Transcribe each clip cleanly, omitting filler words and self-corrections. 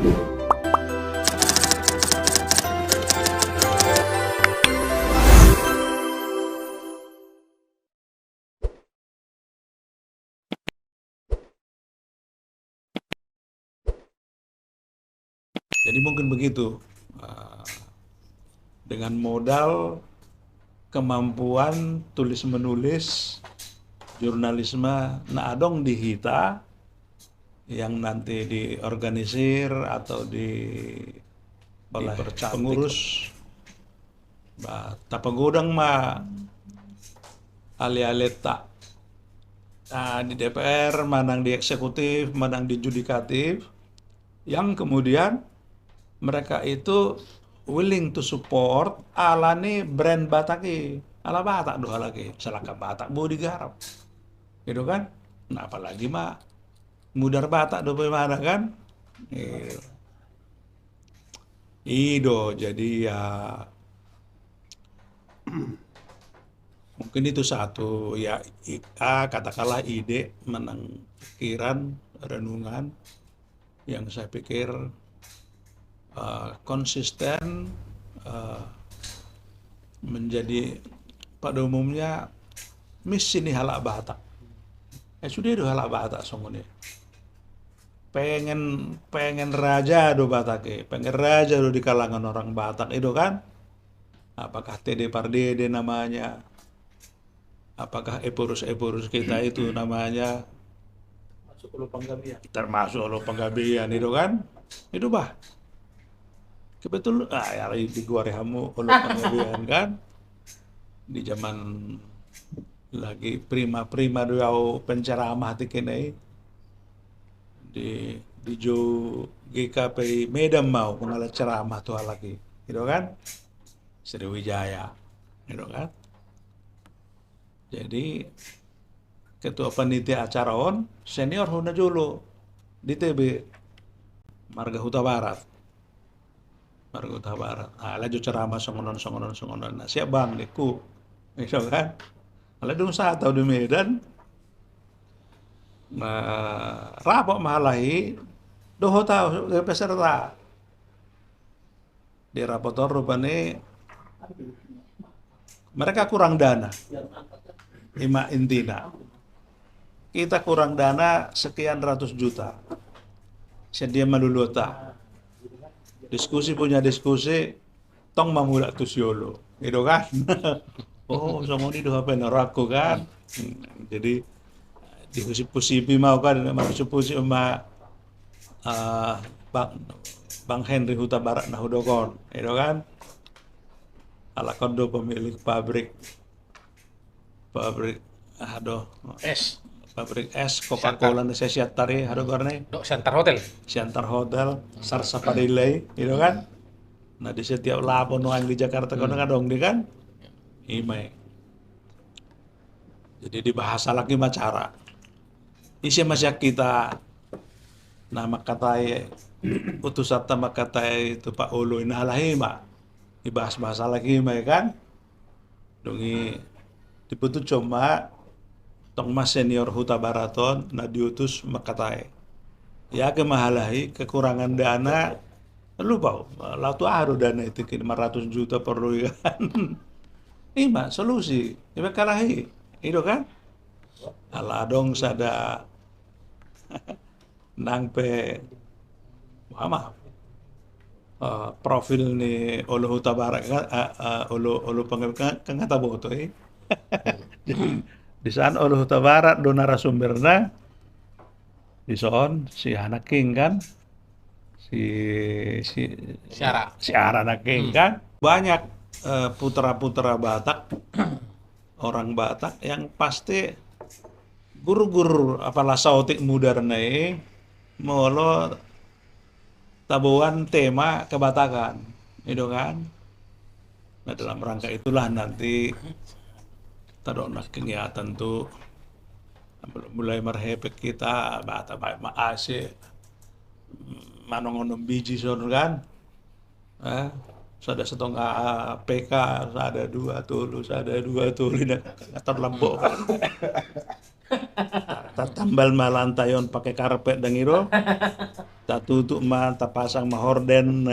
Jadi mungkin begitu, eh, dengan modal kemampuan tulis menulis jurnalisme na adong di hita yang nanti diorganisir atau oleh pengurus tapagudang ali-ali tak di DPR, manang di eksekutif, manang di judikatif, yang kemudian mereka itu willing to support alani brand Bataki, ala Batak doa lagi, selaka Batak mau digarap, gitu kan? Nah apalagi mudar Batak do mana kan? Gitu. Ido jadi ya mungkin itu satu ya katakanlah ide menang pikiran renungan yang saya pikir konsisten menjadi pada umumnya misi nih halak Batak. Sudah itu halak Batak songone. Pengen raja do Batak, pengen raja do di kalangan orang Batak itu kan. Apakah TD Pardede namanya? Apakah Epurus kita itu namanya? Termasuk Ulu Panggabean itu kan? Itu bah. Kebetulan ya di gua rehamu Ulu Panggabean kan? Di zaman lagi prima-prima doyau penceramah tikenai di jo GKP Medan mau pengalat ceramah tuh lagi, gitu kan? Sriwijaya, gitu kan? Jadi ketua panitia acara senior Huna Jolo di TB Marga Huta Barat. Laju ceramah songonon. Nah, siap bang deku, gitu kan? Kalau dong saat tahu di Medan, nah, rapok mahalahi, doho tahu peserta di rapotor rupanya mereka kurang dana, intina. Kita kurang dana sekian ratus juta. Sedia malulota. Diskusi, tong mamulak tusiolo. Gitu kan? Oh, sama ini doa peneraku kan? Jadi dihusi-husipi mau kan, dihusi-husi sama Bang Henry Huta Barat Nahudokon. Gitu kan? Ala kondo pemilik pabrik pabrik es Coca-Cola di Siantari hado garne Siantar Hotel Sarsa Padilay gitu kan. Nah di setiap labon yang di Jakarta kono dong di kan imai. Jadi dibahas lagi macara isi masyak kita nama katai utusan nama katai itu Pak Ulu inhalahima dibahas lagi imai kan dongi diputus cuma tong mas senior Huta Baraton na diutus makatai ya kemahalahi kekurangan dana lupa lautu aru dana itu 500 juta perlu kan ima solusi iba kalahi itu kan ala dong sada nangpe maaf profil ni Ulu Huta Barat ulu pengen kan kata boto di sana Ulu Huta Barat do narasumberna di son si anak king kan si Ara anak king kan banyak putra-putra Batak orang Batak yang pasti guru-guru apalah sautik muda renai molo tabuan tema kebatakan itu kan. Nah dalam rangka itulah nanti tadona kegiatan tuh mulai merhepek kita bata baik maase manongonom biji son kan sada setengah PK ada dua tulus dan terlembok kan Ta tambal ma lantayon pakai karpet dan iro, ta tutup ma ta pasang ma horden.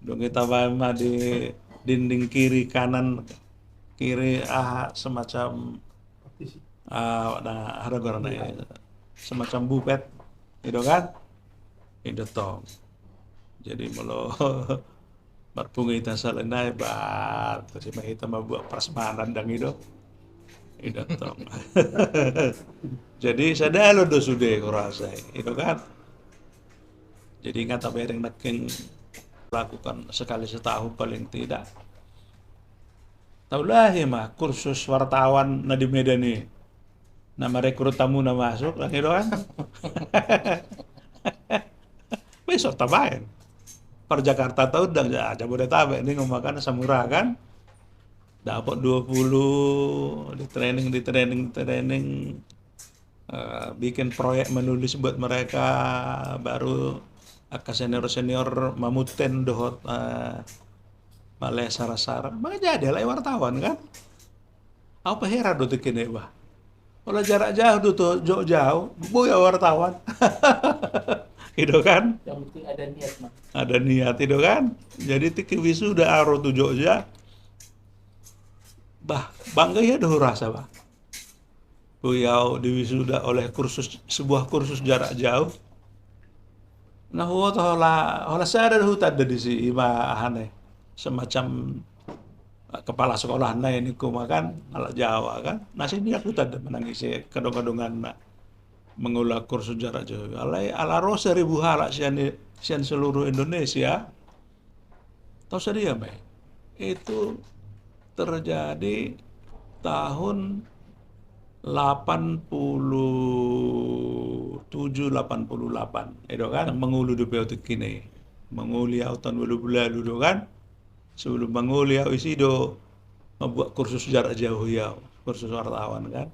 Dong kita ma di dinding kiri kanan kiri semacam ada gorana semacam bupet itu kan itu tong jadi melo berpungi kita salenai bar terus kita mau buat prasmanan dan itu tong jadi saya lo do sudah kurasa itu kan jadi ingat apa yang naking lakukan sekali setahun paling tidak taulah ya mah kursus wartawan na di Medan nih nama rekrut tamu na masuk lang itu kan besok tambahin per Jakarta tahu dan ya Jabodetabek ini ngomongkan samurah kan dapat 20 di training bikin proyek menulis buat mereka baru senior mamuten dohot malay sarasara makanya jadi lah wartawan kan apa heran do kene bah kalau jarak jauh tuh jauh ya wartawan itu kan Yang penting ada niat, Mas. ada niat itu kan jadi tiki wisuda aro tuh Jogja bah bangga ya doh rasa bah beliau diwisuda oleh sebuah kursus jarak jauh nah hola sadar hutan di si ima hane semacam kepala sekolah na ini ku makan ala Jawa kan nasi dia aku tadi menangisi kedong-kedongan mengulang kursus jarak jauh ala rosa ribu halak sian seluruh Indonesia tahu saja Mbak itu terjadi tahun 87-88 itu kan mengulu di POT kini menguliah tahun lalu kan sebelum menguliah isido membuat kursus jarak jauh ya kursus wartawan kan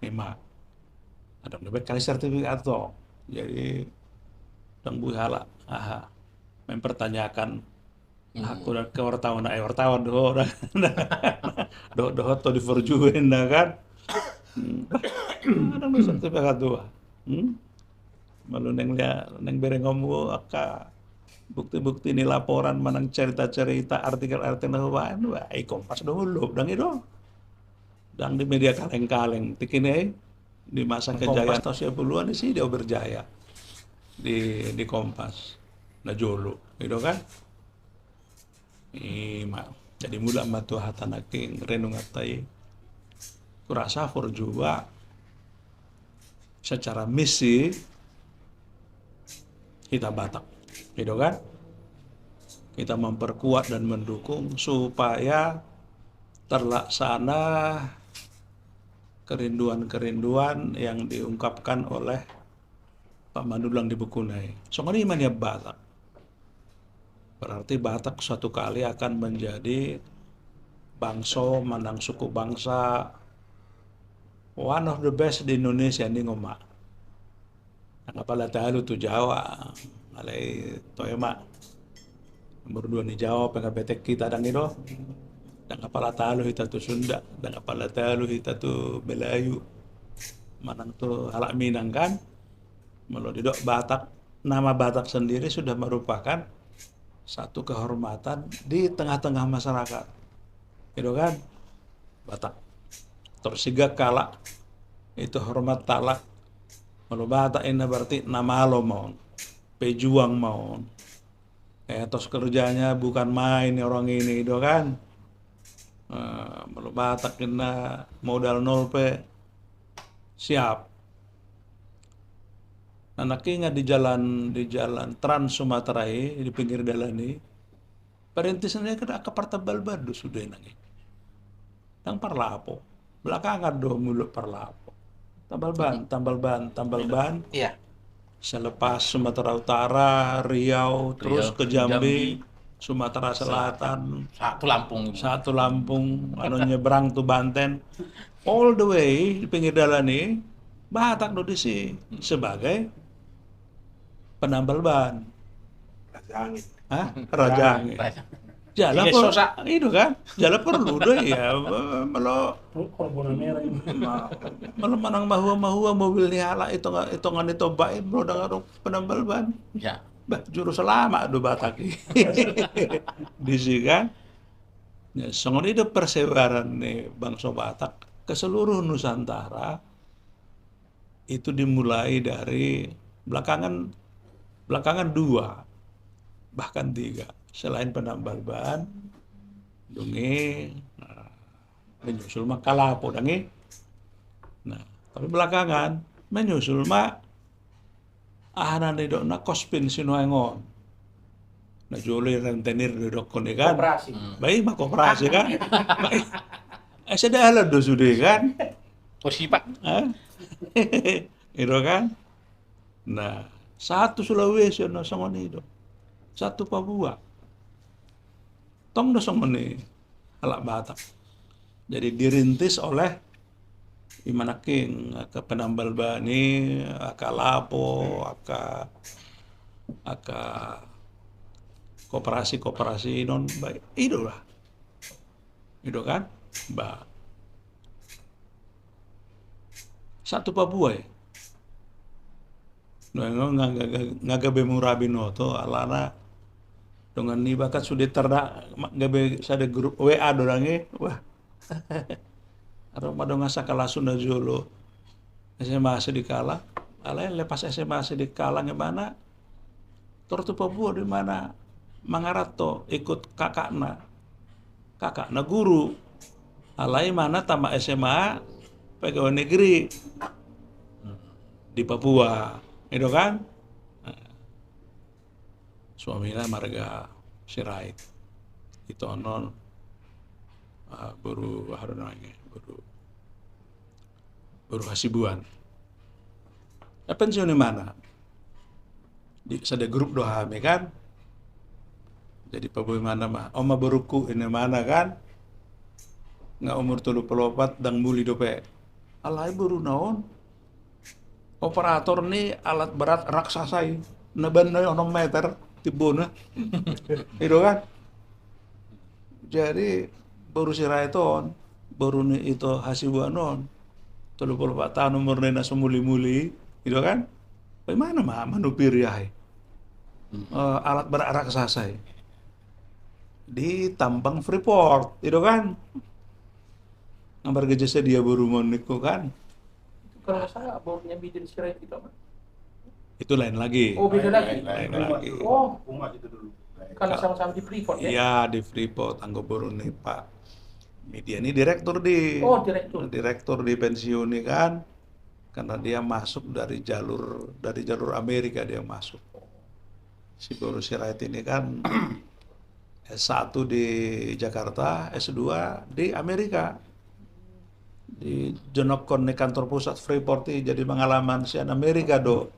memang ada lebih kali sertifikat toh jadi dan buhala mempertanyakan aku dan wartawan wartawan doh to diperjuin kan ada sertifikat tuh malu neng bereng ngomong bukti-bukti ini laporan manang cerita-cerita artikel-artikel wah Kompas dulu dan itu dan di media kaleng-kaleng tikini di masa kejayaan tahun 90-an sih dia berjaya di Kompas nah jolo itu kan jadi mula matu hatanaking renung atai kurasa for juga secara misi kita Batak gitu kan kita memperkuat dan mendukung supaya terlaksana kerinduan-kerinduan yang diungkapkan oleh Pak Mandulang di Bukunai soalnya iman ya Batak berarti Batak suatu kali akan menjadi bangsa manang suku bangsa one of the best di Indonesia ini ngomak. Ang pala talo tu Jawa, alay toy ma. Nomor 2 ni Jawa pengabetek kita dang ito. Dan pala talo hita tu Sunda, dan pala talo hita tu Melayu. Manang tu halak Minang kan. Melodidok Batak, nama Batak sendiri sudah merupakan satu kehormatan di tengah-tengah masyarakat. Gitu kan? Batak. Tersiga kala itu hormat talak kalau Batak ini berarti nama lo mau pejuang mau etos kerjanya bukan main orang ini itu kan kalau Batak ini modal 0 siap anaknya di jalan Trans Sumatera di pinggir jalan ini perintisannya ke Partabal Badu sudah nangi yang Parlapo belakangan dong mulut Parlapo tambal ban Iya. selepas Sumatera Utara Riau terus ke Jambi Sumatera Selatan satu Lampung nyebrang tuh Banten all the way di pinggir jalan ini Batak di sini sebagai penambal ban Rajang Jala Iya, per, sosa. itu kan, jala perlu deh ya, malah Korbonan merah ini. malah manang mahua mobil ni hala itongan itu baik bro dengan penambal ban. Ya. Bah, juru selama do bataki. Di sini kan. Ya, songon itu persebaran nih bangsa Batak ke seluruh Nusantara itu dimulai dari belakangan dua bahkan tiga selain penambal ban dungi menyusul mah kalapo dangi. Nah, tapi belakangan menyusul mah ahanan didokna kospin sinuengon. Nah, juli rentenir didokon kan. Koperasi. Baik mah koperasi kan. Baik. Saya dah do sudah kan. Posisi Pak. Hah? Itu kan. Nah, satu Sulawesi ono songon itu. Satu Papua. Tong do songon ni alak Batak. Jadi dirintis oleh Imana King, ke penambal bani, aka lapo, aka koperasi non baik itu lah. Itu kan, Mbak. Satu Papua ya. Ngagabe murabinoto alana dengan ni bakat sudah ternak gabe sada grup WA dorange wah. Aro madong asa kala Sunda Jolo. SMA sedikala. Alay lepas SMA sedikala ngemana? Tortu Papua di mana? Mangarato ikut kakakna guru. Alay mana tamat SMA pegawai negeri di Papua. Itu kan? Suaminya marga Sirait. Itu non baru Hasibuan. Pensiun di mana? Di sada grup dohame kan? Jadi paboy mana mah? Oma beruku ini mana kan? Nggak umur 34 dang muli dope. Alay baru naon? Operator nih alat berat raksasa ini. Naban na 6 meter tibuna. Itu kan? Jadi baru si Raiton, baru nih itu Hasibuan non. 34 tahun umurnya na sumuli-muli, itu kan? Bagaimana mah manupir ya? Alat berat raksasa di Tampang Freeport, itu kan? Ngambar gejasa dia baru niku kan? Kalau nggak salah baunya bikin sirait itu apa? Itu lain lagi. Oh, beda lagi. Lain lagi. Oh, Umat itu dulu. karena sama-sama di Freeport ya? Iya di Freeport, anggo baru nih Pak. Media ini direktur di. Oh, direktur. Direktur di pensiun nih kan? Karena dia masuk dari jalur Amerika dia masuk. Si Boru Sirait ini kan S1 di Jakarta, S2 di Amerika. Di Jonokon di kantor pusat Freeport jadi pengalaman sian Amerika do.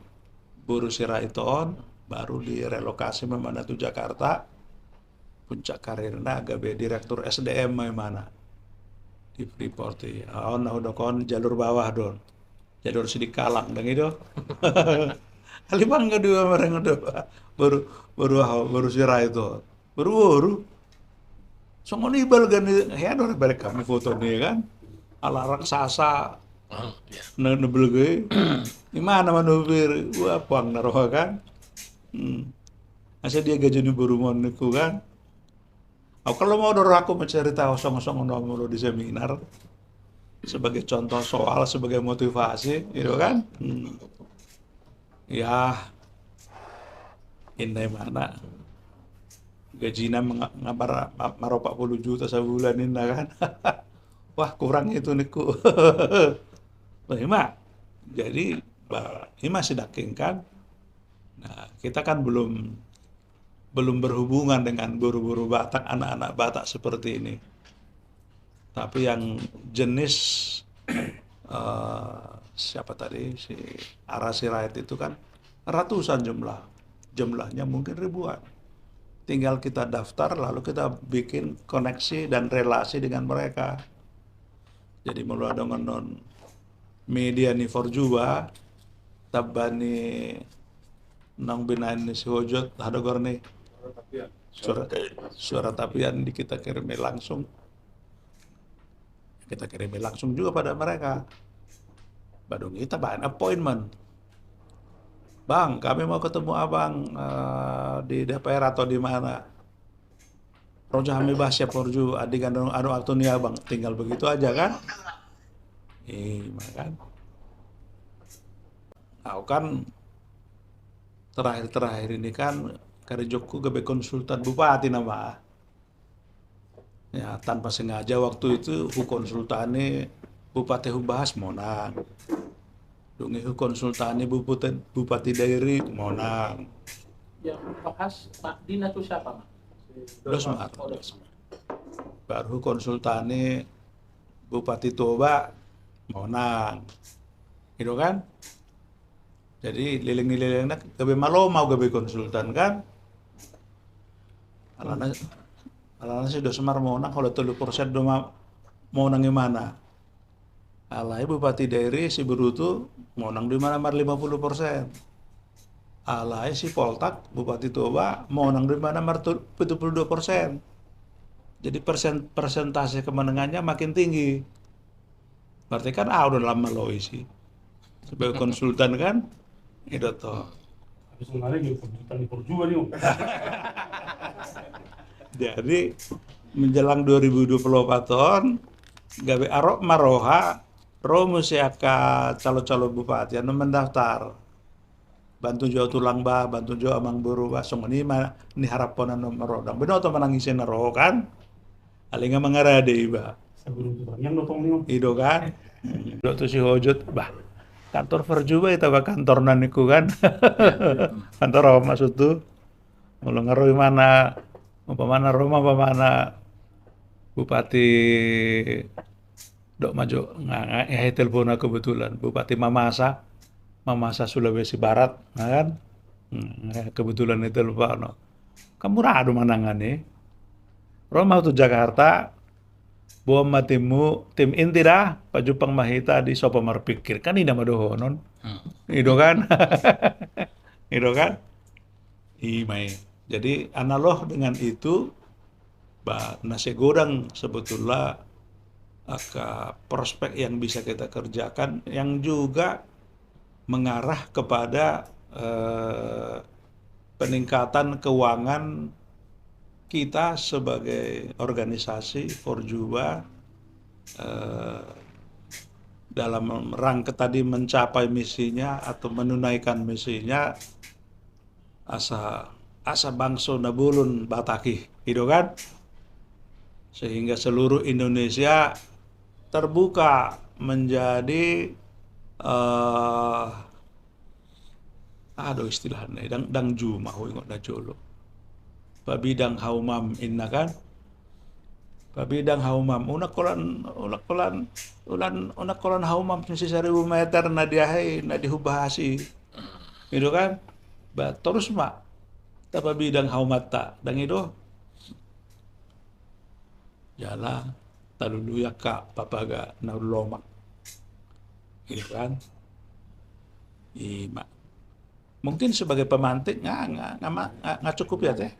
Boru Sirait on baru direlokasi memana tuh Jakarta. Puncak karirnya agak direktur SDM mana di Freeport. Oh, nah udah kon jalur bawah don. Jalur Sidikalang dan itu. Alibang kedua mereka udah baru Sirait itu. Baru. Songon ibal kan ya ada balik kami foto nih kan. Ala raksasa nebelge. Gimana manupir? Wah, puang naroh kan. Asa dia gajah berumon niku kan. Kalau mau dorong aku mencerita osong-osong ngomong di seminar sebagai contoh soal, sebagai motivasi, gitu kan? Ya, ini mana? Gajinya ngabar maro 40 juta sebulan ini kan? Wah, kurang itu niku. Nah, jadi ini masih daking kan? Nah, kita kan belum berhubungan dengan guru-guru Batak, anak-anak Batak seperti ini. Tapi yang jenis siapa tadi si Ara Sirait itu kan ratusan jumlahnya mungkin ribuan. Tinggal kita daftar lalu kita bikin koneksi dan relasi dengan mereka. Jadi melalui dengan non media ni forjuba tabani nang binain ni si hojot hadagor ni surat tapian kita kirimi langsung. Kita kirimi langsung juga pada mereka. Baru kita bahan appointment. Bang, kami mau ketemu abang di DPR atau di mana. Roja kami bahas ya porju adik anu waktu nih abang. Tinggal begitu aja kan. Makan. Aku kan terakhir ini kan kari Joko gabe konsultan bupati nama. Ya, tanpa sengaja waktu itu konsultane bupati bahas monang. Dungi konsultane bupati daerah monang. Yang bahas Mak Dina itu siapa, Mak? Dosmar. Baru konsultane bupati Toba monang. Gitu kan? Jadi liling-lilingnya gabe malo mau gabe konsultan kan? Alana si Dosmar monang kalau 30% doma monang gimana? Alai bupati daerah si Berutu monang di mana mar 50%. Alai si Poltak bupati Toba monang di mana mar 72%. Jadi persentase kemenangannya makin tinggi. Berarti kan udah lama lo isi. Sebagai konsultan kan? Itu toh. Habis kemarin juga konsultan di juga nih. Jadi menjelang 2024 tahun gawe arok maroha romo siaka calo-calo bupati anu mendaftar bantu jauh tulang ba bantu jauh amang buru ba song ini harapan anu merodang benar atau menangisin roh kan alinga mengarade iba Yang notong nih. ido kan do tu si hojot bah kantor Verjuba itu bah kantor naniku kan kantor apa maksud tuh mulai ngeroi mana umpamana Roma umpamana Bupati Dok Majo telepon aku kebetulan Bupati Mamasa Sulawesi Barat kan kebetulan itu telepon kamu rado manangan nih Roma tuh Jakarta bawa tim inti dah Pak Jupang Mahita di sopa marpikir kan ini nama dohonon itu kan itu kan imai. Jadi analog dengan itu, nasi goreng sebetulnya prospek yang bisa kita kerjakan yang juga mengarah kepada peningkatan keuangan kita sebagai organisasi Forjuba dalam rangka tadi mencapai misinya atau menunaikan misinya asa bangso nabulun bataki gitu kan sehingga seluruh Indonesia terbuka menjadi istilahnya dang juma ingot na jolo pabidang haumam inna kan pabidang haumam unak kolan haumam si 1000 meter na diahay na dihubahasi gitu kan terus mak tapa bidang haumata dan itu jala taluluya ka papaga naulomak gitu kan mungkin sebagai pemantik nggak cukup ya teh